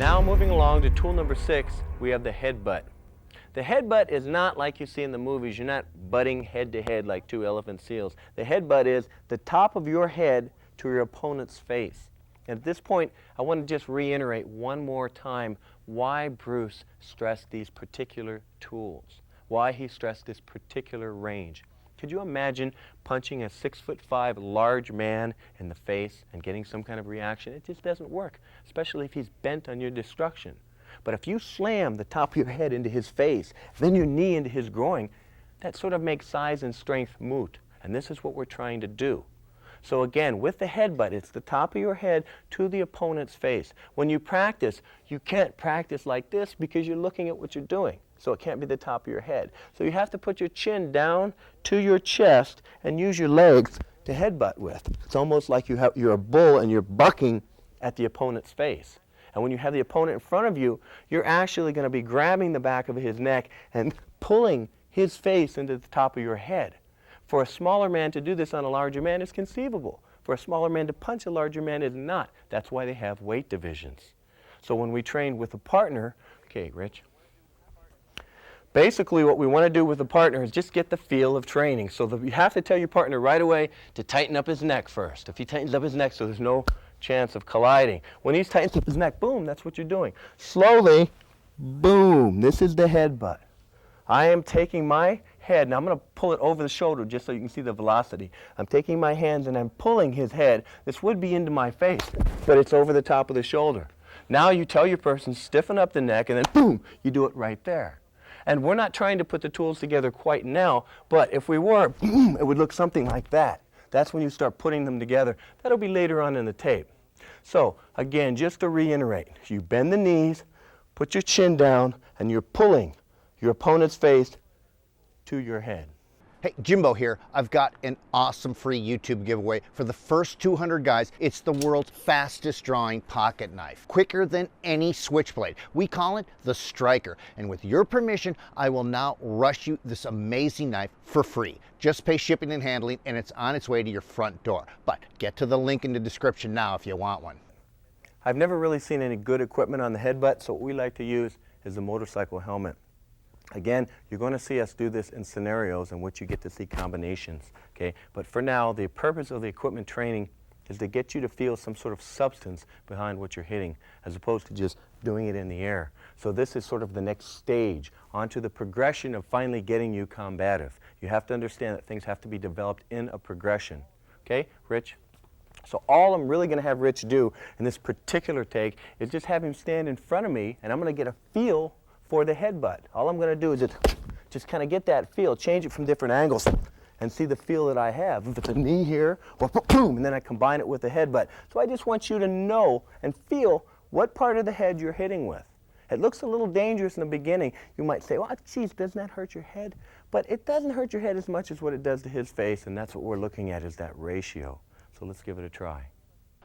Now moving along to tool number 6, we have the headbutt. The headbutt is not like you see in the movies. You're not butting head to head like two elephant seals. The headbutt is the top of your head to your opponent's face. And at this point, I want to just reiterate one more time why Bruce stressed these particular tools, why he stressed this particular range. Could you imagine punching a 6'5" large man in the face and getting some kind of reaction? It just doesn't work, especially if he's bent on your destruction. But if you slam the top of your head into his face, then your knee into his groin, that sort of makes size and strength moot. And this is what we're trying to do. So again, with the headbutt, it's the top of your head to the opponent's face. When you practice, you can't practice like this because you're looking at what you're doing. So it can't be the top of your head. So you have to put your chin down to your chest and use your legs to headbutt with. It's almost like you're a bull and you're bucking at the opponent's face. And when you have the opponent in front of you, you're actually going to be grabbing the back of his neck and pulling his face into the top of your head. For a smaller man to do this on a larger man is conceivable. For a smaller man to punch a larger man is not. That's why they have weight divisions. So when we train with a partner, okay, Rich? Basically what we want to do with a partner is just get the feel of training. So you have to tell your partner right away to tighten up his neck first. If he tightens up his neck so there's no chance of colliding. When he tightens up his neck, boom, that's what you're doing. Slowly, boom, this is the headbutt. I am taking my head, and I'm going to pull it over the shoulder just so you can see the velocity. I'm taking my hands and I'm pulling his head. This would be into my face, but it's over the top of the shoulder. Now you tell your person, stiffen up the neck, and then boom, you do it right there. And we're not trying to put the tools together quite now, but if we were, boom, it would look something like that. That's when you start putting them together. That'll be later on in the tape. So again, just to reiterate, you bend the knees, put your chin down, and you're pulling your opponent's face to your head. Hey, Jimbo here. I've got an awesome free YouTube giveaway for the first 200 guys. It's the world's fastest drawing pocket knife, quicker than any switchblade. We call it the Striker. And with your permission, I will now rush you this amazing knife for free. Just pay shipping and handling, and it's on its way to your front door. But get to the link in the description now if you want one. I've never really seen any good equipment on the headbutt, so what we like to use is a motorcycle helmet. Again, you're going to see us do this in scenarios in which you get to see combinations, okay? But for now, the purpose of the equipment training is to get you to feel some sort of substance behind what you're hitting, as opposed to just doing it in the air. So this is sort of the next stage onto the progression of finally getting you combative. You have to understand that things have to be developed in a progression, okay? Rich? So all I'm really going to have Rich do in this particular take is just have him stand in front of me, and I'm going to get a feel for the headbutt. All I'm going to do is just kind of get that feel, change it from different angles, and see the feel that I have. If it's a knee here, or boom, and then I combine it with the headbutt. So I just want you to know and feel what part of the head you're hitting with. It looks a little dangerous in the beginning. You might say, well, geez, doesn't that hurt your head? But it doesn't hurt your head as much as what it does to his face, and that's what we're looking at, is that ratio. So let's give it a try.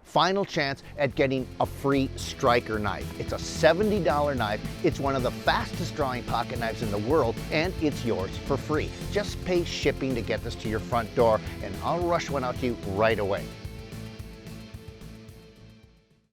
Final chance at getting a free Striker knife. It's a $70 knife. It's one of the fastest drawing pocket knives in the world, and it's yours for free. Just pay shipping to get this to your front door, and I'll rush one out to you right away.